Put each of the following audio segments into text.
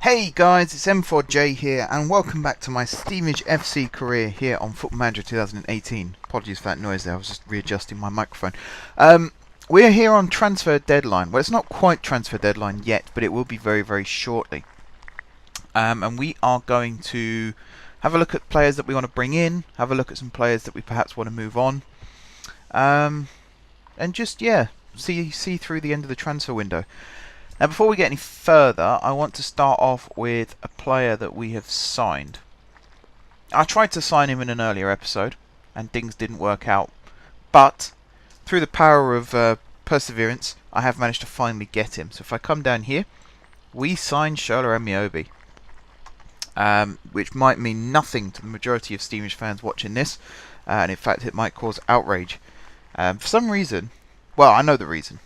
Hey guys, it's M4J here, and welcome back to my Steamage FC career here on Football Manager 2018. Apologies for that noise there, I was just readjusting my microphone. We're here on transfer deadline. Well, it's not quite transfer deadline yet, but it will be very, very shortly. And we are going to have a look at players that we want to bring in, have a look at some players that we perhaps want to move on, and just, yeah, see through the end of the transfer window. Now, before we get any further, I want to start off with a player that we have signed. I tried to sign him in an earlier episode, and things didn't work out. But, through the power of perseverance, I have managed to finally get him. So if I come down here, we signed Shola Amiobi. Which might mean nothing to the majority of Steamage fans watching this. And in fact, it might cause outrage. For some reason, well, I know the reason.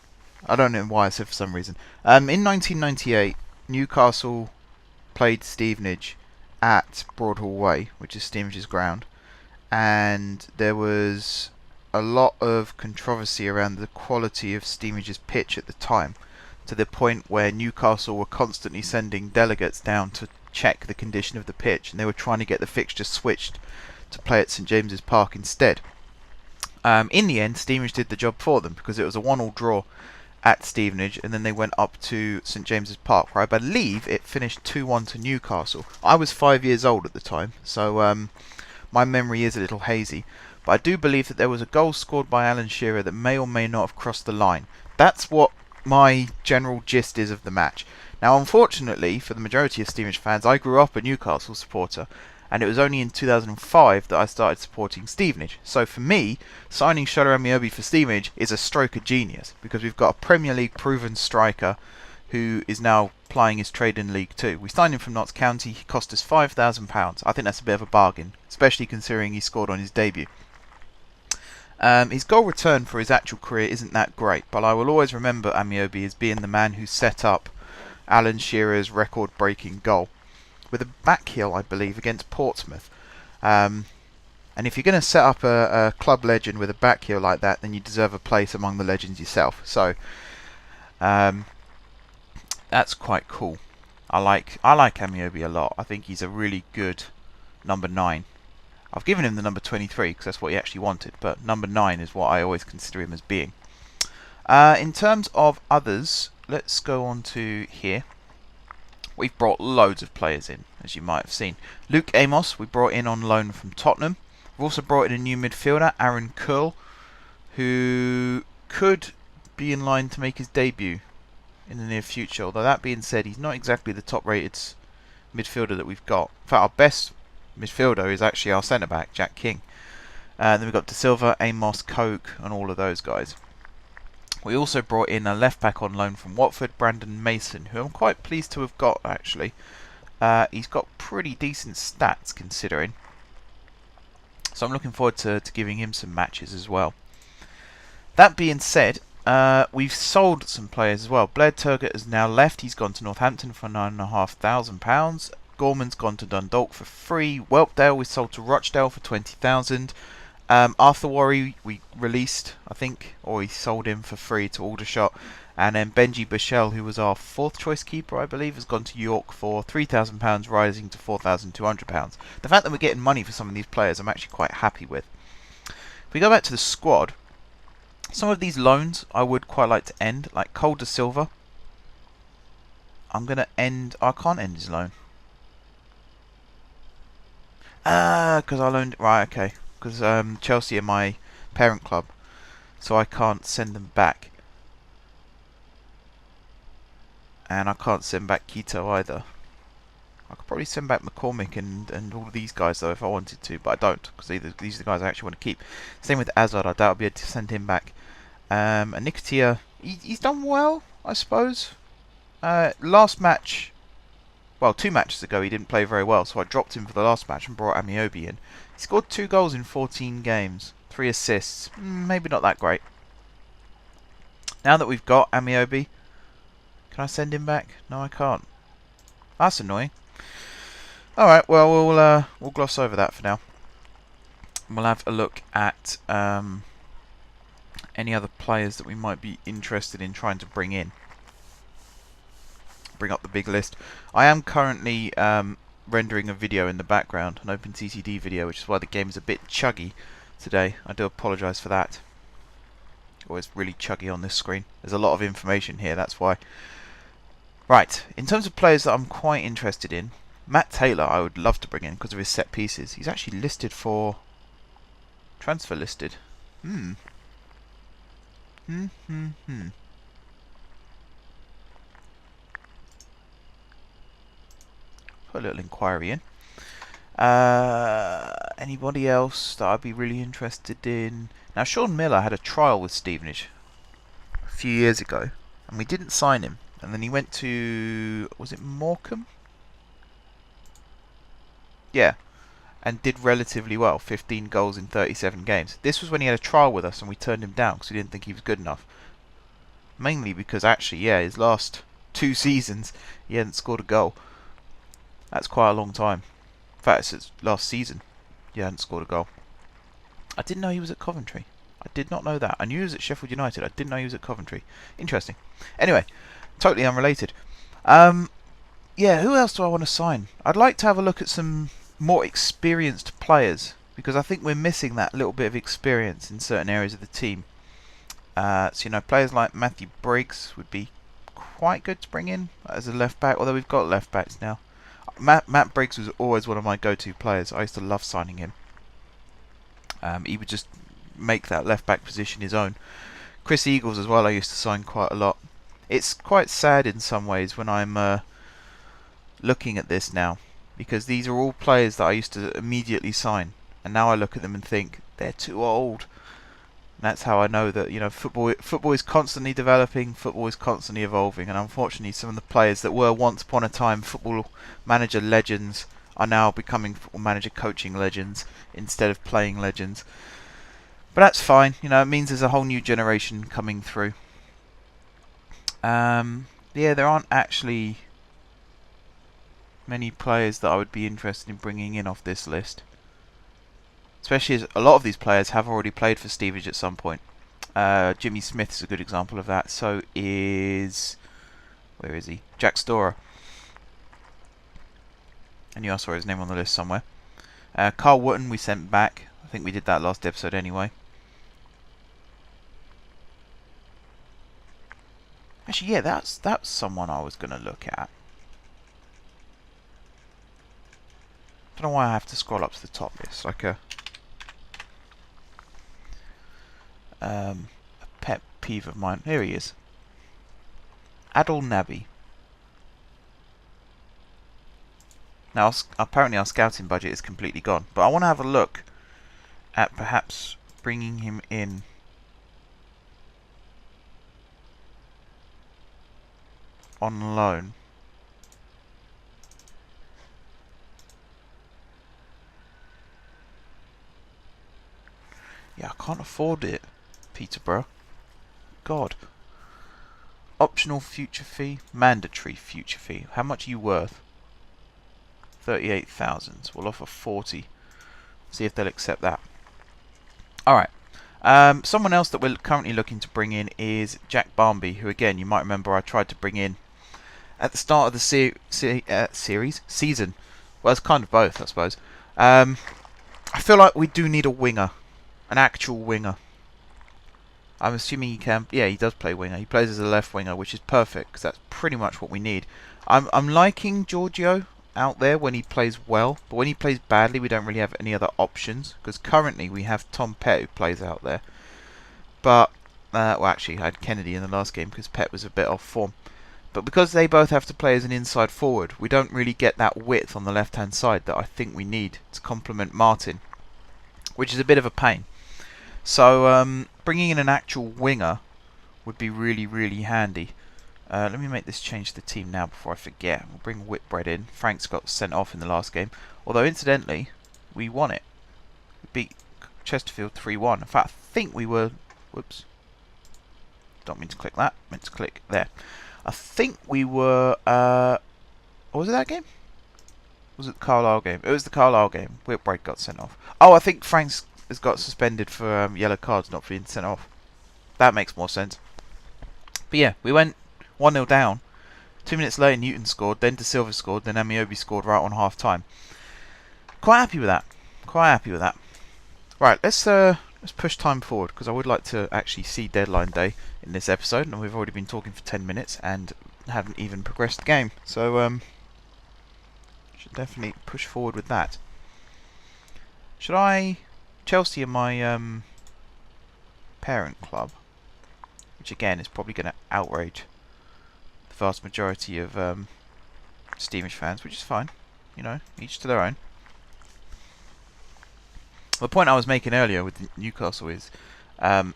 I don't know why I said for some reason. In 1998, Newcastle played Stevenage at Broadhall Way, which is Steamage's ground, and there was a lot of controversy around the quality of Steamage's pitch at the time, to the point where Newcastle were constantly sending delegates down to check the condition of the pitch, and they were trying to get the fixture switched to play at St James's Park instead. In the end, Stevenage did the job for them, because it was a 1-1 draw at Stevenage, and then they went up to St James's Park, where I believe it finished 2-1 to Newcastle. I was 5 years old at the time, so my memory is a little hazy, but I do believe that there was a goal scored by Alan Shearer that may or may not have crossed the line. That's what my general gist is of the match. Now, unfortunately, for the majority of Stevenage fans, I grew up a Newcastle supporter, and it was only in 2005 that I started supporting Stevenage. So for me, signing Shola Amiobi for Stevenage is a stroke of genius, because we've got a Premier League proven striker who is now plying his trade in League 2. We signed him from Notts County, he cost us £5,000. I think that's a bit of a bargain, especially considering he scored on his debut. His goal return for his actual career isn't that great, but I will always remember Amiobi as being the man who set up Alan Shearer's record-breaking goal, with a back heel, I believe, against Portsmouth. And if you're going to set up a club legend with a back heel like that, then you deserve a place among the legends yourself. So that's quite cool. I like Amiobi a lot. I think he's a really good number 9. I've given him the number 23 because that's what he actually wanted, but number 9 is what I always consider him as being. In terms of others, let's go on to here. We've brought loads of players in, as you might have seen. Luke Amos, we brought in on loan from Tottenham. We've also brought in a new midfielder, Aaron Curl, who could be in line to make his debut in the near future. Although that being said, he's not exactly the top-rated midfielder that we've got. In fact, our best midfielder is actually our centre-back, Jack King. Then we've got De Silva, Amos, Coke, and all of those guys. We also brought in a left-back on loan from Watford, Brandon Mason, who I'm quite pleased to have got, actually. He's got pretty decent stats, considering. So I'm looking forward to giving him some matches as well. That being said, we've sold some players as well. Blair Turgott has now left. He's gone to Northampton for £9,500. Gorman's gone to Dundalk for free. Whelpdale we sold to Rochdale for £20,000. Arthur Worry we released, I think, or he sold him for free to Aldershot. And then Benji Bichelle, who was our 4th choice keeper, I believe, has gone to York for £3,000, rising to £4,200. The fact that we're getting money for some of these players, I'm actually quite happy with. If we go back to the squad, some of these loans I would quite like to end, like Cole De Silva. I'm going to end... I can't end his loan. Because I loaned... Right, okay. Because Chelsea are my parent club, so I can't send them back. And I can't send back Quito either. I could probably send back McCormick and all of these guys, though, if I wanted to, but I don't, because these are the guys I actually want to keep. Same with Azad, I doubt I'll be able to send him back. And Nicotia, he's done well, I suppose. Last match... Well, 2 matches ago he didn't play very well, so I dropped him for the last match and brought Amiobi in. He scored 2 goals in 14 games, 3 assists. Maybe not that great. Now that we've got Amiobi, can I send him back? No, I can't. That's annoying. Alright, well, we'll gloss over that for now. And we'll have a look at any other players that we might be interested in trying to bring in. bring up the big list. I am currently rendering a video in the background, an OpenCCD video, which is why the game is a bit chuggy today. I do apologise for that. Oh, it's really chuggy on this screen. There's a lot of information here, that's why. Right, in terms of players that I'm quite interested in, Matt Taylor I would love to bring in because of his set pieces. He's actually listed for... transfer listed. Put a little inquiry in. Anybody else that I'd be really interested in? Now, Sean Miller had a trial with Stevenage a few years ago, and we didn't sign him. And then he went to... was it Morecambe? Yeah. And did relatively well. 15 goals in 37 games. This was when he had a trial with us and we turned him down because we didn't think he was good enough. Mainly because actually, yeah, his last 2 seasons he hadn't scored a goal. That's quite a long time. In fact, it's his last season he hadn't scored a goal. I didn't know he was at Coventry. I did not know that. I knew he was at Sheffield United. I didn't know he was at Coventry. Interesting. Anyway, totally unrelated. Yeah, who else do I want to sign? I'd like to have a look at some more experienced players, because I think we're missing that little bit of experience in certain areas of the team. So, you know, players like Matthew Briggs would be quite good to bring in as a left back, although we've got left backs now. Matt Briggs was always one of my go-to players. I used to love signing him. He would just make that left back position his own. Chris Eagles as well I used to sign quite a lot. It's quite sad in some ways when I'm looking at this now, because these are all players that I used to immediately sign, and now I look at them and think they're too old. And that's how I know that, you know, football is constantly developing, football is constantly evolving, and unfortunately some of the players that were once upon a time football manager legends are now becoming football manager coaching legends instead of playing legends. But that's fine, you know, it means there's a whole new generation coming through. Yeah, there aren't actually many players that I would be interested in bringing in off this list. Especially as a lot of these players have already played for Stevenage at some point. Jimmy Smith is a good example of that. So is... where is he? Jack Storer. I knew I saw his name on the list somewhere. Carl Wootton we sent back. I think we did that last episode anyway. Actually, yeah, that's someone I was going to look at. I don't know why I have to scroll up to the top. It's like a pet peeve of mine. Here he is. Adil Nabi. Now, apparently our scouting budget is completely gone, but I want to have a look at perhaps bringing him in on loan. Yeah, I can't afford it, Peterborough. God. Optional future fee, mandatory future fee. How much are you worth? 38,000. We'll offer 40. See if they'll accept that. Alright. Someone else that we're currently looking to bring in is Jack Barmby, who again, you might remember I tried to bring in at the start of the season. Well, it's kind of both, I suppose. I feel like we do need a winger. An actual winger. I'm assuming he can... yeah, he does play winger. He plays as a left winger, which is perfect, because that's pretty much what we need. I'm liking Giorgio out there when he plays well, but when he plays badly, we don't really have any other options, because currently we have Tom Pett who plays out there. But, well, actually, I had Kennedy in the last game, because Pett was a bit off form. But because they both have to play as an inside forward, we don't really get that width on the left-hand side that I think we need to complement Martin, which is a bit of a pain. So, bringing in an actual winger would be really, really handy. Let me make this change to the team now before I forget. We'll bring Whitbread in. Franks got sent off in the last game. Although, incidentally, we won it. We beat Chesterfield 3-1. In fact, I think we were... whoops. Don't mean to click that. Meant to click there. I think we were... was it that game? Was it the Carlisle game? It was the Carlisle game. Whitbread got sent off. Oh, I think Franks has got suspended for yellow cards, not for being sent off. That makes more sense. But yeah, we went 1-0 down, 2 minutes later, Newton scored, then De Silva scored, then Amiobi scored right on half time. Quite happy with that. Quite happy with that. Right, let's push time forward, because I would like to actually see deadline day in this episode, and we've already been talking for 10 minutes and haven't even progressed the game. So should definitely push forward with that. Should I... Chelsea are my parent club, which again is probably going to outrage the vast majority of Steamish fans, which is fine. You know, each to their own. The point I was making earlier with Newcastle is I'm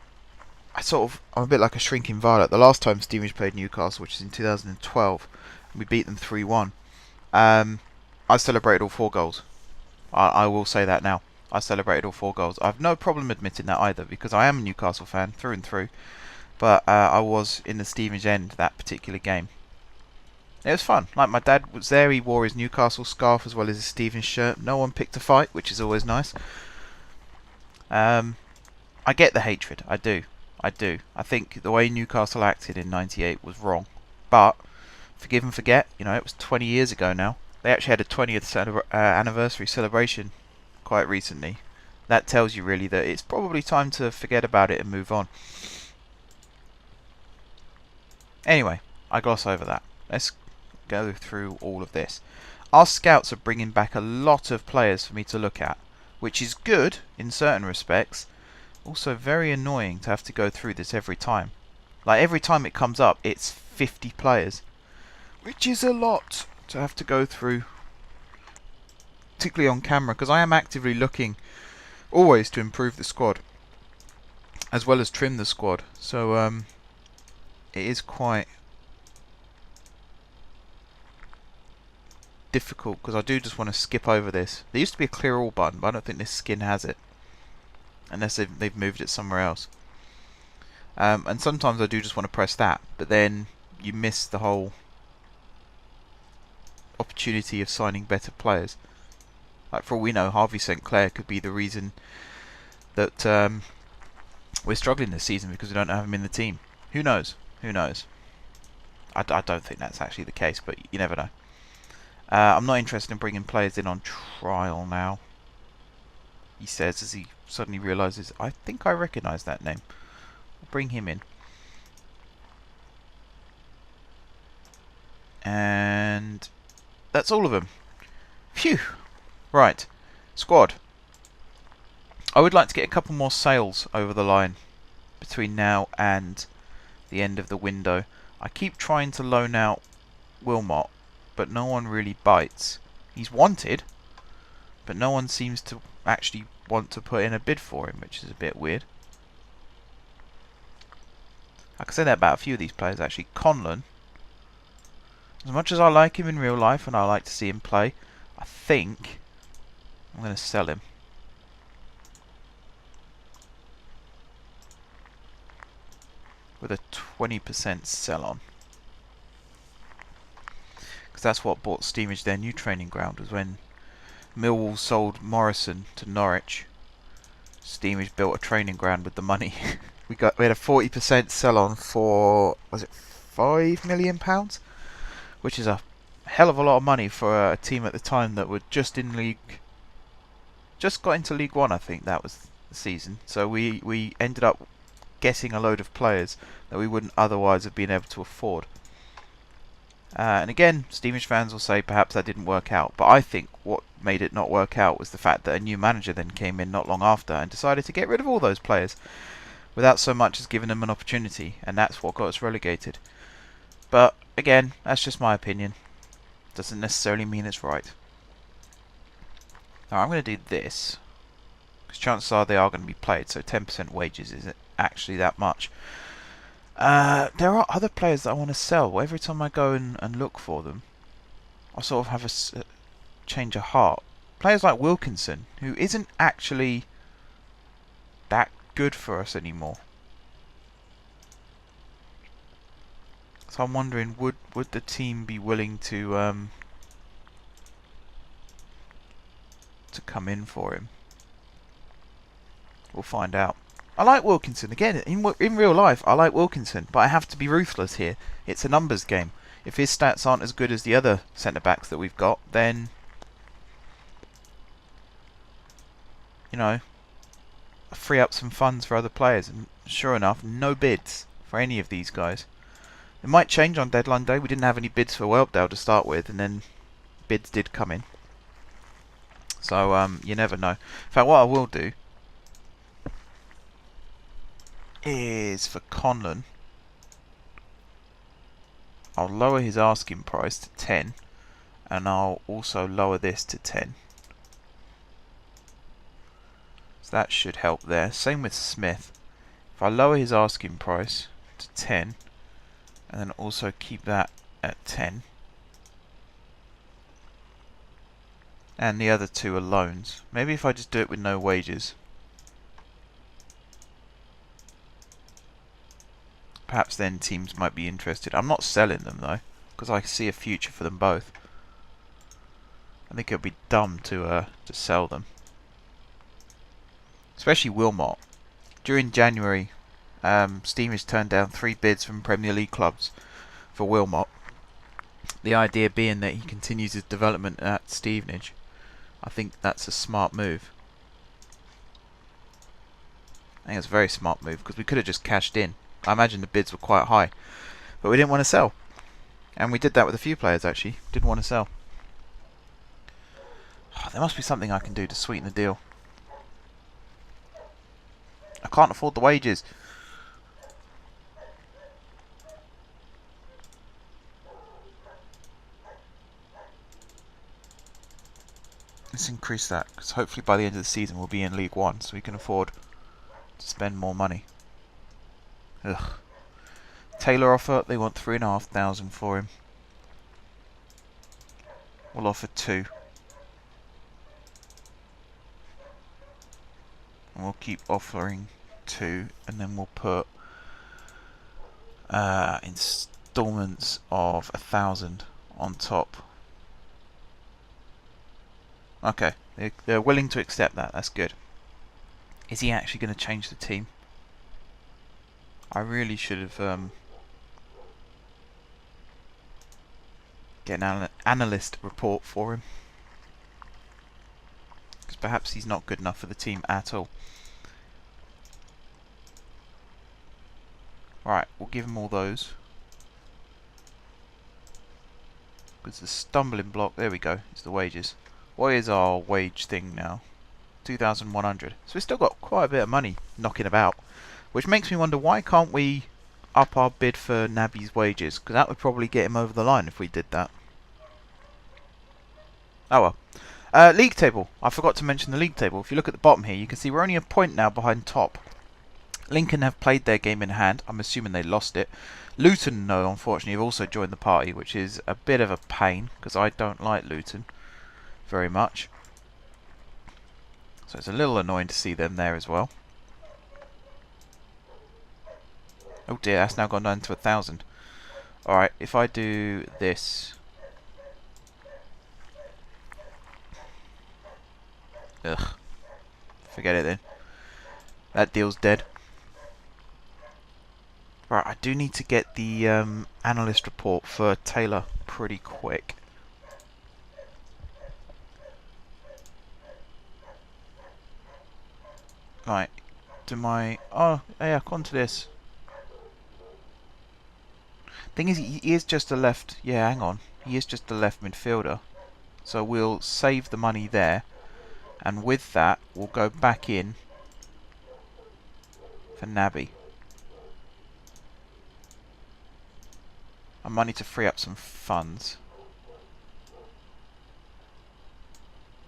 a bit like a shrinking violet. The last time Steamish played Newcastle, which is in 2012, we beat them 3-1. I celebrated all 4 goals. I will say that now. I celebrated all 4 goals. I have no problem admitting that either, because I am a Newcastle fan through and through. But I was in the Steamish end that particular game. It was fun. Like, my dad was there. He wore his Newcastle scarf as well as his Steamish shirt. No one picked a fight, which is always nice. I get the hatred. I do. I think the way Newcastle acted in '98 was wrong. But forgive and forget. You know, it was 20 years ago now. They actually had a 20th anniversary celebration quite recently. That tells you really that it's probably time to forget about it and move on. Anyway, I gloss over that. Let's go through all of this. Our scouts are bringing back a lot of players for me to look at, which is good in certain respects. Also very annoying to have to go through this every time. Like, every time it comes up, it's 50 players, which is a lot to have to go through, particularly on camera, because I am actively looking always to improve the squad as well as trim the squad. So it is quite difficult, because I do just want to skip over this. There used to be a clear all button, but I don't think this skin has it, unless they've moved it somewhere else. And sometimes I do just want to press that, but then you miss the whole opportunity of signing better players. Like, for all we know, Harvey St. Clair could be the reason that we're struggling this season, because we don't have him in the team. Who knows? Who knows? I don't think that's actually the case, but you never know. I'm not interested in bringing players in on trial now, he says as he suddenly realises, I think I recognise that name. I'll bring him in. And that's all of them. Phew! Right. Squad. I would like to get a couple more sales over the line between now and the end of the window. I keep trying to loan out Wilmot, but no one really bites. He's wanted, but no one seems to actually want to put in a bid for him, which is a bit weird. I can say that about a few of these players actually. Conlon, as much as I like him in real life and I like to see him play, I think I'm going to sell him. With a 20% sell on. Because that's what bought Steamish their new training ground, was when Millwall sold Morrison to Norwich. Steamish built a training ground with the money. we had a 40% sell on for, was it £5 million? Which is a hell of a lot of money for a team at the time that were just in League... Just got into League One, I think that was the season. So we ended up getting a load of players that we wouldn't otherwise have been able to afford. And again, Steamish fans will say perhaps that didn't work out, but I think what made it not work out was the fact that a new manager then came in not long after and decided to get rid of all those players without so much as giving them an opportunity, and that's what got us relegated. But again, that's just my opinion. Doesn't necessarily mean it's right. Now I'm going to do this, because chances are they are going to be played, so 10% wages isn't actually that much. There are other players that I want to sell. Every time I go and look for them, I sort of have a change of heart. Players like Wilkinson, who isn't actually that good for us anymore. So I'm wondering, would the team be willing to come in for him? We'll find out. I like Wilkinson. Again, in real life, I like Wilkinson, but I have to be ruthless here. It's a numbers game. If his stats aren't as good as the other centre-backs that we've got, then, you know, free up some funds for other players. And sure enough, no bids for any of these guys. It might change on deadline day. We didn't have any bids for Whelpdale to start with, and then bids did come in. So, you never know. In fact, what I will do is for Conlon, I'll lower his asking price to 10, and I'll also lower this to 10. So that should help there. Same with Smith. If I lower his asking price to 10, and then also keep that at 10, and the other two are loans. Maybe if I just do it with no wages. Perhaps then teams might be interested. I'm not selling them though, because I see a future for them both. I think it would be dumb to sell them. Especially Wilmot. During January, Steam has turned down 3 bids from Premier League clubs for Wilmot. The idea being that he continues his development at Stevenage. I think that's a smart move. I think it's a very smart move, because we could have just cashed in. I imagine the bids were quite high, but we didn't want to sell. And we did that with a few players actually. Didn't want to sell. Oh, there must be something I can do to sweeten the deal. I can't afford the wages. Let's increase that, because hopefully by the end of the season we'll be in League 1, so we can afford to spend more money. Ugh. Taylor offer, they want 3,500 for him. We'll offer 2. And we'll keep offering 2, and then we'll put installments of 1,000 on top. Okay, they're willing to accept that. That's good. Is he actually going to change the team? I really should have get an analyst report for him, because perhaps he's not good enough for the team at all. Right, we'll give him all those. Because the stumbling block, there we go, it's the wages. What is our wage thing now? 2,100. So we've still got quite a bit of money knocking about. Which makes me wonder, why can't we up our bid for Naby's wages? Because that would probably get him over the line if we did that. Oh well. League table. I forgot to mention the league table. If you look at the bottom here, you can see we're only a point now behind top. Lincoln have played their game in hand. I'm assuming they lost it. Luton, no, unfortunately, have also joined the party, which is a bit of a pain, because I don't like Luton very much. So it's a little annoying to see them there as well. Oh dear, that's now gone down to 1,000. Alright, if I do this. Ugh. Forget it then. That deal's dead. Right, I do need to get the analyst report for Taylor pretty quick. Right, do my... Oh, yeah, on to this. Thing is, he is just a left... Yeah, hang on. He is just a left midfielder. So we'll save the money there. And with that, we'll go back in for Naby. I might need to free up some funds.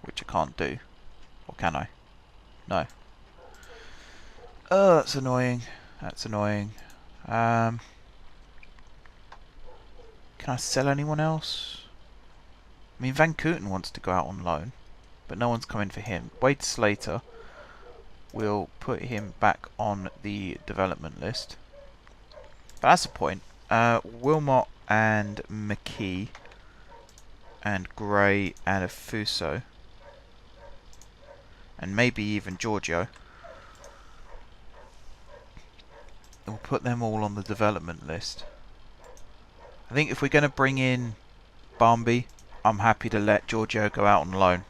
Which I can't do. Or can I? No. Oh, that's annoying. That's annoying. Can I sell anyone else? I mean, Van Kooten wants to go out on loan, but no one's coming for him. Wade Slater, we'll put him back on the development list. But that's the point. Wilmot and McKee and Gray and Afuso, and maybe even Giorgio. We'll put them all on the development list. I think if we're going to bring in Barmby, I'm happy to let Giorgio go out on loan.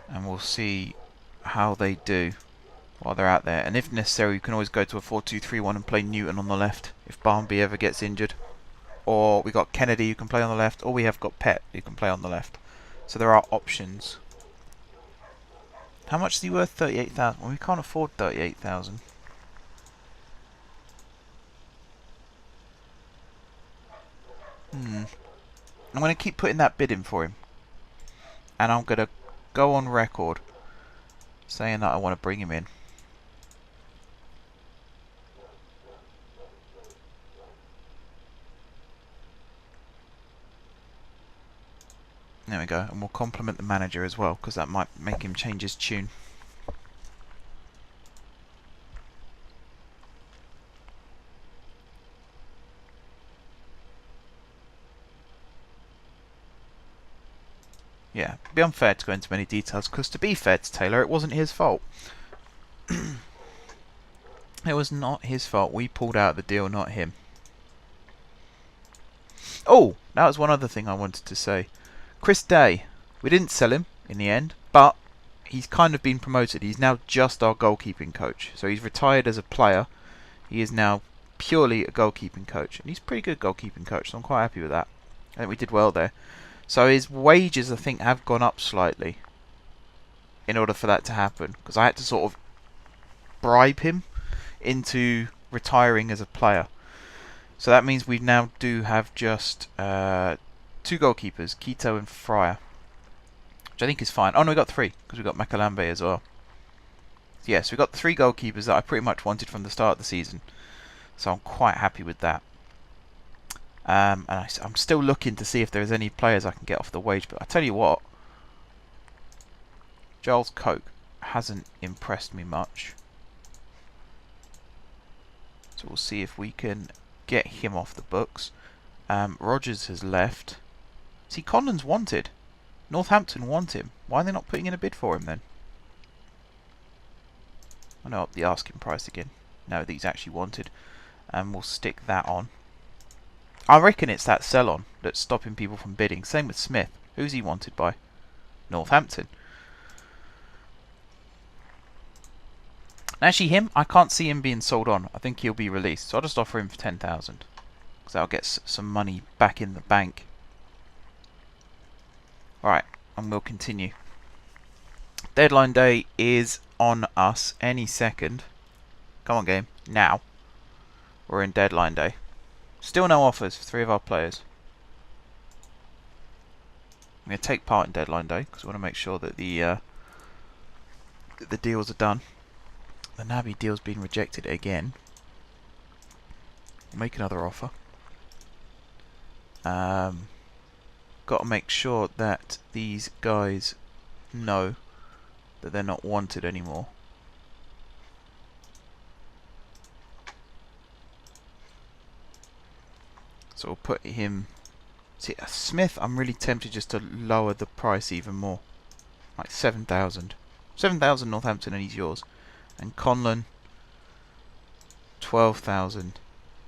And we'll see how they do while they're out there. And if necessary, you can always go to a 4-2-3-1 and play Newton on the left if Barmby ever gets injured. Or we got Kennedy who can play on the left, or we have got Pet who can play on the left. So there are options. How much is he worth? 38,000. Well, we can't afford 38,000. I'm going to keep putting that bid in for him. And I'm going to go on record saying that I want to bring him in. There we go, and we'll compliment the manager as well, because that might make him change his tune. Yeah, it'd be unfair to go into many details, because to be fair to Taylor, it wasn't his fault. It was not his fault. We pulled out the deal, not him. Oh, that was one other thing I wanted to say. Chris Day. We didn't sell him in the end, but he's kind of been promoted. He's now just our goalkeeping coach. So he's retired as a player. He is now purely a goalkeeping coach. And he's a pretty good goalkeeping coach, so I'm quite happy with that. I think we did well there. So his wages, I think, have gone up slightly in order for that to happen. Because I had to sort of bribe him into retiring as a player. So that means we now do have just two goalkeepers, Quito and Fryer. Which I think is fine. Oh no, we got three, because we got Makalambe as well. Yes, we got the three goalkeepers that I pretty much wanted from the start of the season. So I'm quite happy with that. And I'm still looking to see if there's any players I can get off the wage. But I tell you what, Giles Coke hasn't impressed me much. So we'll see if we can get him off the books. Rogers has left. See, Conlon's wanted. Northampton want him. Why are they not putting in a bid for him then? I know, up the asking price again. No, that he's actually wanted. And we'll stick that on. I reckon it's that sell-on that's stopping people from bidding. Same with Smith. Who's he wanted by? Northampton. Actually, him, I can't see him being sold on. I think he'll be released. So I'll just offer him for 10,000. Because that'll get some money back in the bank. Alright, and we'll continue. Deadline day is on us any second. Come on, game. Now. We're in deadline day. Still no offers for three of our players. I'm going to take part in deadline day because we want to make sure that the deals are done. The Naby deal's been rejected again. Make another offer. Got to make sure that these guys know that they're not wanted anymore. So we'll put him... See, Smith, I'm really tempted just to lower the price even more. Like 7,000. 7,000 Northampton and he's yours. And Conlon, 12,000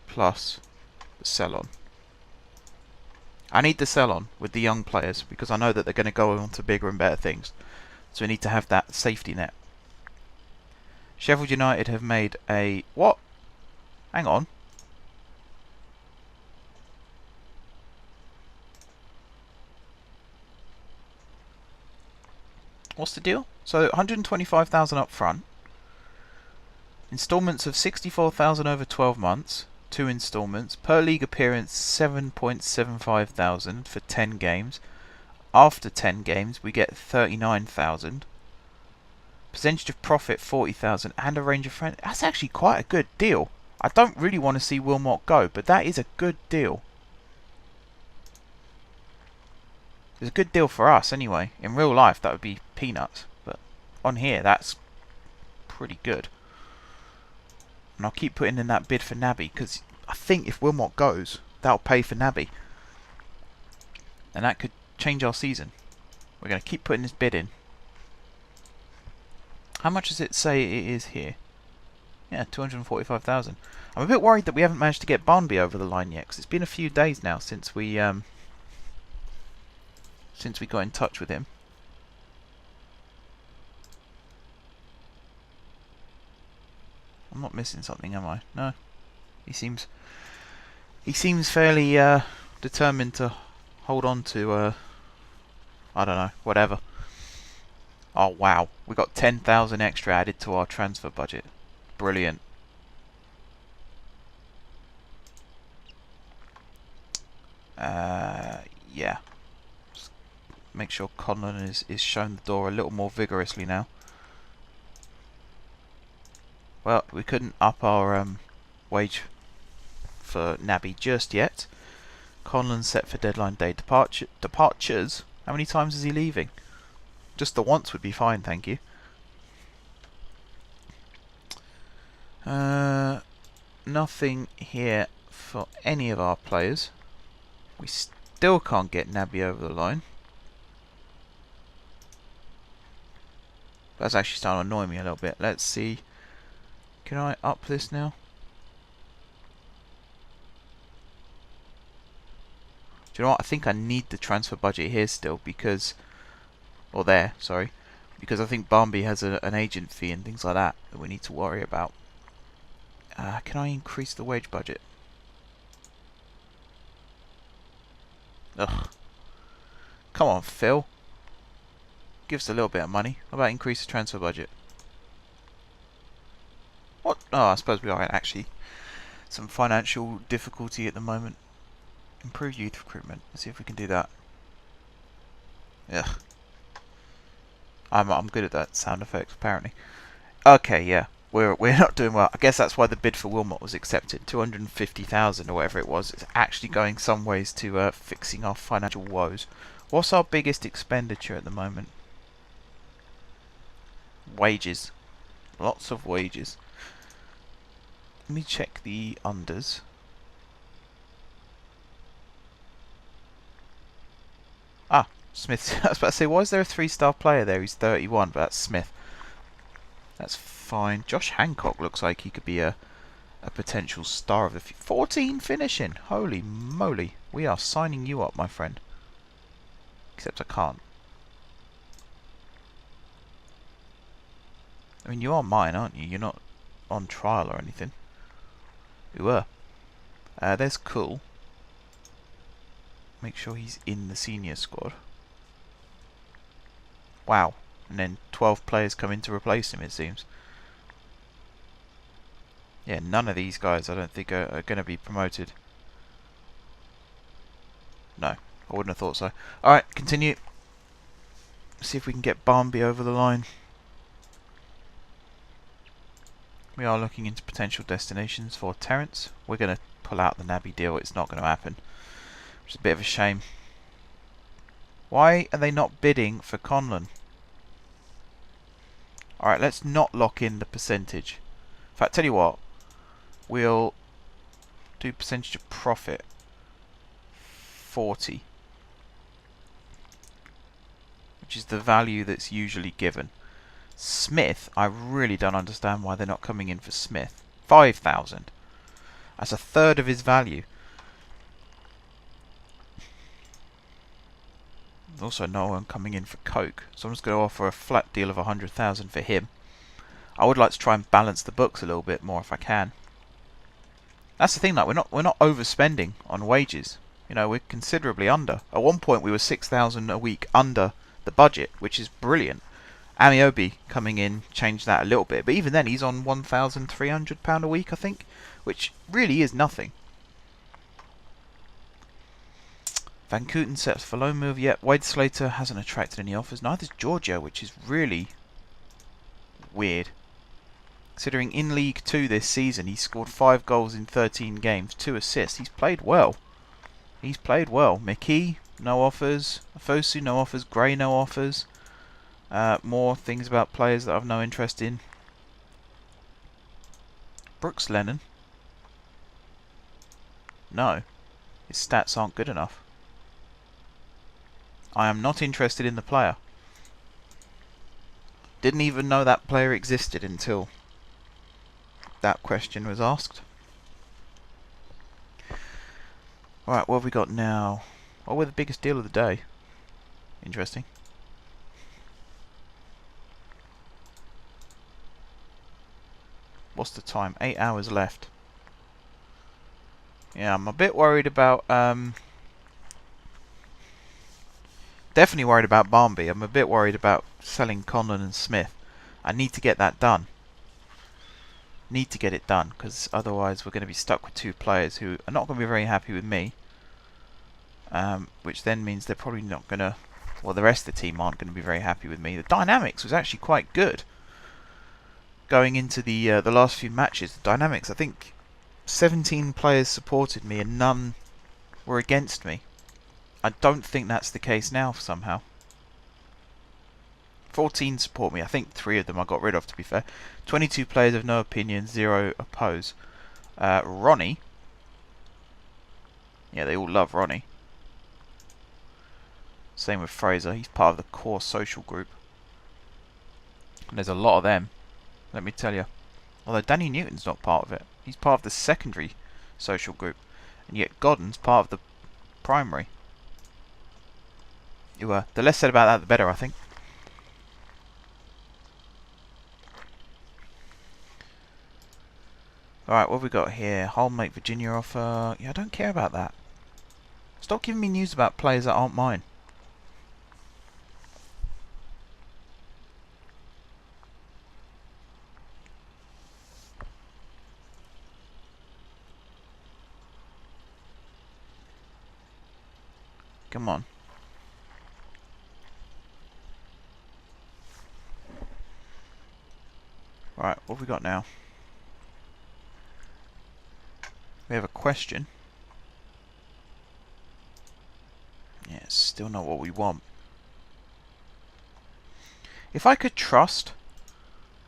plus the sell-on. I need the sell-on with the young players because I know that they're going to go on to bigger and better things. So we need to have that safety net. Sheffield United have made a... What? Hang on. What's the deal? So 125,000 up front. Instalments of 64,000 over 12 months. 2 instalments. Per league appearance 7.75 thousand for 10 games. After 10 games we get 39,000. Percentage of profit 40,000 and a range of friends. That's actually quite a good deal. I don't really want to see Wilmot go, but that is a good deal. It's a good deal for us anyway. In real life that would be peanuts, but on here that's pretty good. And I'll keep putting in that bid for Naby because I think if Wilmot goes, that'll pay for Naby. And that could change our season. We're going to keep putting this bid in. How much does it say it is here? Yeah, 245,000. I'm a bit worried that we haven't managed to get Barnby over the line yet, because it's been a few days now since we got in touch with him. I'm not missing something, am I? No. He seems fairly determined to hold on to I don't know, whatever. Oh wow, we got 10,000 extra added to our transfer budget. Brilliant. Yeah. Just make sure Conlon is shown the door a little more vigorously now. Well, we couldn't up our wage for Nabby just yet. Conlon set for deadline day departures. How many times is he leaving? Just the once would be fine, thank you. Nothing here for any of our players. We still can't get Nabby over the line. That's actually starting to annoy me a little bit. Let's see. Can I up this now? Do you know what? I think I need the transfer budget here still because... Or there, sorry. Because I think Barnby has an agent fee and things like that that we need to worry about. Can I increase the wage budget? Ugh. Come on, Phil. Give us a little bit of money. How about increase the transfer budget? What? Oh, I suppose we are in actually some financial difficulty at the moment. Improve youth recruitment. Let's see if we can do that. Ugh. I'm good at that sound effects apparently. Okay, yeah. We're not doing well. I guess that's why the bid for Wilmot was accepted. 250,000 or whatever it was. It's actually going some ways to fixing our financial woes. What's our biggest expenditure at the moment? Wages. Lots of wages. Let me check the unders. Ah, Smith. I was about to say, why is there a 3-star player there? He's 31, but that's Smith. That's fine. Josh Hancock looks like he could be a potential star of the 14 finishing. Holy moly. We are signing you up, my friend. Except I can't. I mean, you are mine, aren't you? You're not on trial or anything. You were. There's Cool. Make sure he's in the senior squad. Wow. And then 12 players come in to replace him, it seems. Yeah, none of these guys I don't think are going to be promoted. No, I wouldn't have thought so. Alright, continue. See if we can get Barnby over the line. We are looking into potential destinations for Terence. We're going to pull out the Nabby deal. It's not going to happen. Which is a bit of a shame. Why are they not bidding for Conlon? Alright, let's not lock in the percentage. In fact, tell you what. We'll do percentage of profit. 40. Which is the value that's usually given. Smith, I really don't understand why they're not coming in for Smith. 5,000. That's a third of his value. There's also no one coming in for Coke, so I'm just going to offer a flat deal of 100,000 for him. I would like to try and balance the books a little bit more if I can. That's the thing, like we're not overspending on wages. You know, we're considerably under. At one point we were 6,000 a week under the budget, which is brilliant. Amiobi coming in changed that a little bit, but even then he's on £1,300 a week, I think, which really is nothing. Van Kooten sets for loan move. Yet Wade Slater hasn't attracted any offers. Neither's Georgia, which is really weird. Considering in League 2 this season, he scored 5 goals in 13 games, 2 assists. He's played well. He's played well. McKee, no offers. Afosu, no offers. Gray, no offers. More things about players that I've no interest in. Brooks Lennon. No. His stats aren't good enough. I am not interested in the player. Didn't even know that player existed until that question was asked. Alright, what have we got now? Oh, we're the biggest deal of the day. Interesting. What's the time? 8 hours left. Yeah, I'm a bit worried about... definitely worried about Barnby. I'm a bit worried about selling Conlon and Smith. I need to get that done. Need to get it done, because otherwise we're going to be stuck with two players who are not going to be very happy with me. Which then means they're probably not going to... Well, the rest of the team aren't going to be very happy with me. The dynamics was actually quite good. Going into the last few matches, the dynamics, I think 17 players supported me and none were against me. I don't think that's the case now somehow. 14 support me. I think 3 of them I got rid of, to be fair. 22 players have no opinion, 0 oppose. Ronnie. Yeah, they all love Ronnie. Same with Fraser. He's part of the core social group. And there's a lot of them, let me tell you. Although Danny Newton's not part of it. He's part of the secondary social group. And yet Godden's part of the primary. The less said about that, the better, I think. Alright, what have we got here? Hull-mate Virginia offer. Yeah, I don't care about that. Stop giving me news about players that aren't mine. Come on. Right, what have we got now? We have a question. Yeah, it's still not what we want. If I could trust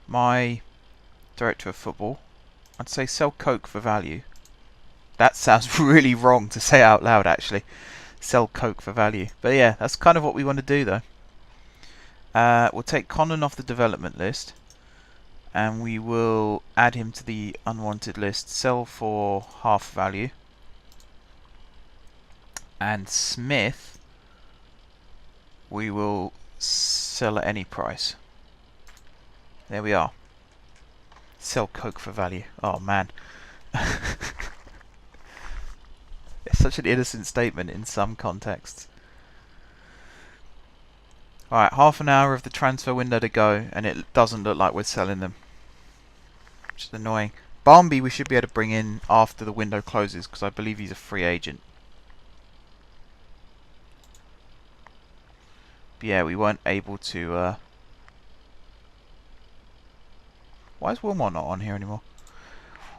my director of football, I'd say sell Coke for value. That sounds really wrong to say out loud, actually. Sell Coke for value. But yeah, that's kind of what we want to do, though. We'll take Condon off the development list. And we will add him to the unwanted list. Sell for half value. And Smith, we will sell at any price. There we are. Sell Coke for value. Oh man. It's such an innocent statement in some contexts. Alright, half an hour of the transfer window to go, and it doesn't look like we're selling them. Which is annoying. Barnby we should be able to bring in after the window closes, because I believe he's a free agent. But yeah, we weren't able to... Why is Wilmot not on here anymore?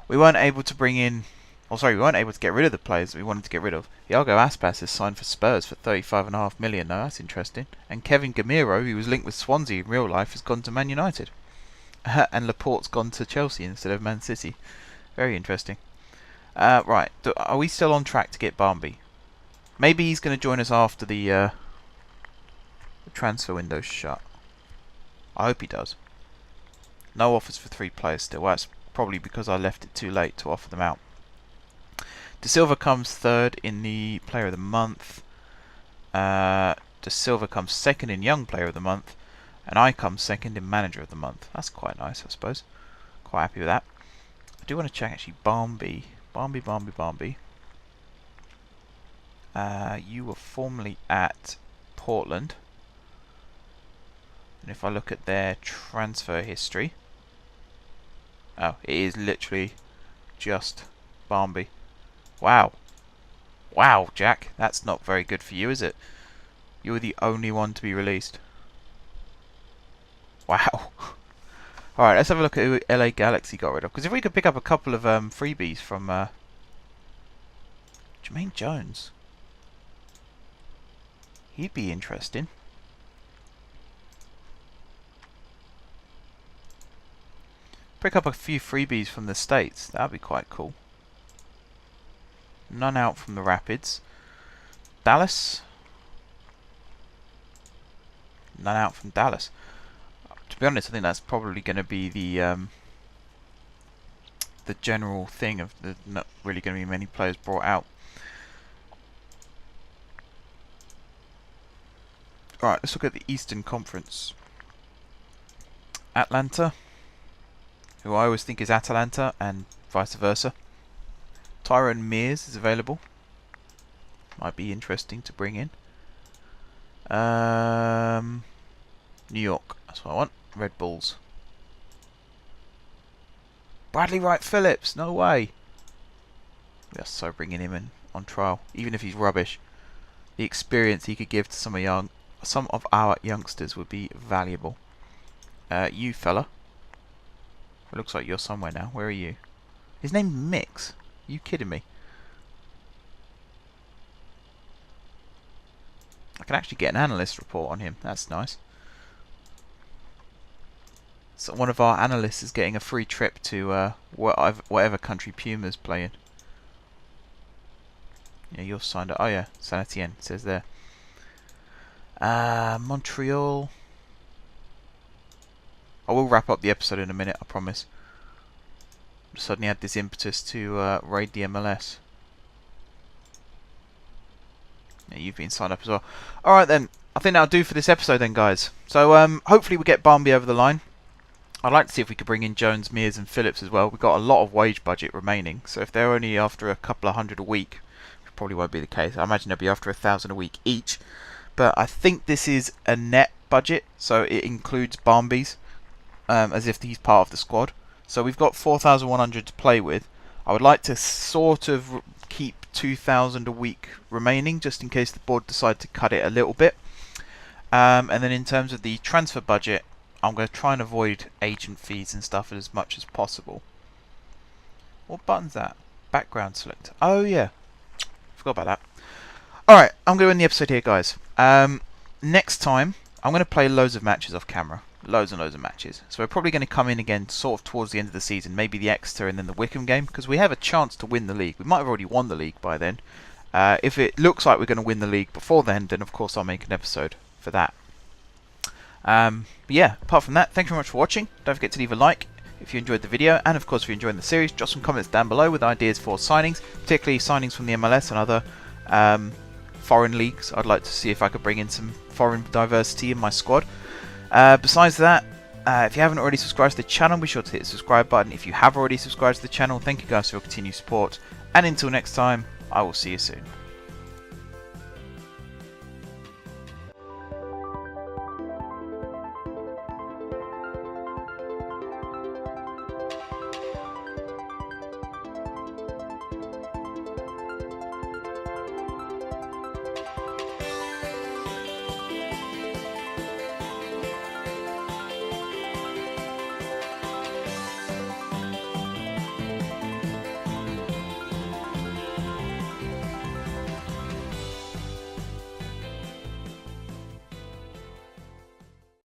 We weren't able to bring in... Oh, sorry, we weren't able to get rid of the players that we wanted to get rid of. Iago Aspas has signed for Spurs for 35.5 million. Now that's interesting. And Kevin Gamiro, who was linked with Swansea in real life, has gone to Man United. And Laporte's gone to Chelsea instead of Man City. Very interesting. Right, are we still on track to get Barnby? Maybe he's going to join us after the transfer window's shut. I hope he does. No offers for 3 players still. Well, that's probably because I left it too late to offer them out. De Silva comes 3rd in the Player of the Month. De Silva comes 2nd in Young Player of the Month. And I come 2nd in Manager of the Month. That's quite nice, I suppose. Quite happy with that. I do want to check, actually, Barnby. Barnby. You were formerly at Portland. And if I look at their transfer history... Oh, it is literally just Barnby. Wow. Wow, Jack. That's not very good for you, is it? You were the only one to be released. Wow. Alright, let's have a look at who LA Galaxy got rid of. Because if we could pick up a couple of freebies from Jermaine Jones. He'd be interesting. Pick up a few freebies from the States. That'd be quite cool. None out from the Rapids. Dallas. None out from Dallas. To be honest, I think that's probably going to be the the general thing of there's not really going to be many players brought out. Alright, let's look at the Eastern Conference. Atlanta, who I always think is Atalanta, and vice versa. Tyrone Mears is available. Might be interesting to bring in. New York, that's what I want. Red Bulls. Bradley Wright Phillips, no way. We are so bringing him in on trial, even if he's rubbish. The experience he could give to some of our youngsters would be valuable. You fella. It looks like you're somewhere now. Where are you? His name's Mix. You kidding me? I can actually get an analyst report on him. That's nice. So one of our analysts is getting a free trip to whatever country Puma's playing. Yeah, you're signed up. Oh yeah, Saint Etienne, it says there. Montreal. I will wrap up the episode in a minute, I promise. Suddenly had this impetus to raid the MLS. Yeah, you've been signed up as well. Alright then, I think that'll do for this episode then, guys. So hopefully we get Barmby over the line. I'd like to see if we could bring in Jones, Mears and Phillips as well. We've got a lot of wage budget remaining, so if they're only after a couple of hundred a week, which probably won't be the case. I imagine they'll be after 1,000 a week each. But I think this is a net budget, so it includes Barmby's, as if he's part of the squad. So we've got 4,100 to play with. I would like to sort of keep 2,000 a week remaining, just in case the board decide to cut it a little bit. And then in terms of the transfer budget, I'm going to try and avoid agent fees and stuff as much as possible. What button's that? Background select. Oh yeah, forgot about that. Alright, I'm going to end the episode here, guys. Next time, I'm going to play loads of matches off camera. Loads and loads of matches. So we're probably going to come in again sort of towards the end of the season. Maybe the Exeter and then the Wickham game. Because we have a chance to win the league. We might have already won the league by then. If it looks like we're going to win the league before then of course I'll make an episode for that. But yeah, apart from that, thank you very much for watching. Don't forget to leave a like if you enjoyed the video. And of course, if you're enjoying the series, drop some comments down below with ideas for signings. Particularly signings from the MLS and other foreign leagues. I'd like to see if I could bring in some foreign diversity in my squad. Besides that, if you haven't already subscribed to the channel, be sure to hit the subscribe button. If you have already subscribed to the channel, thank you guys for your continued support. And until next time, I will see you soon.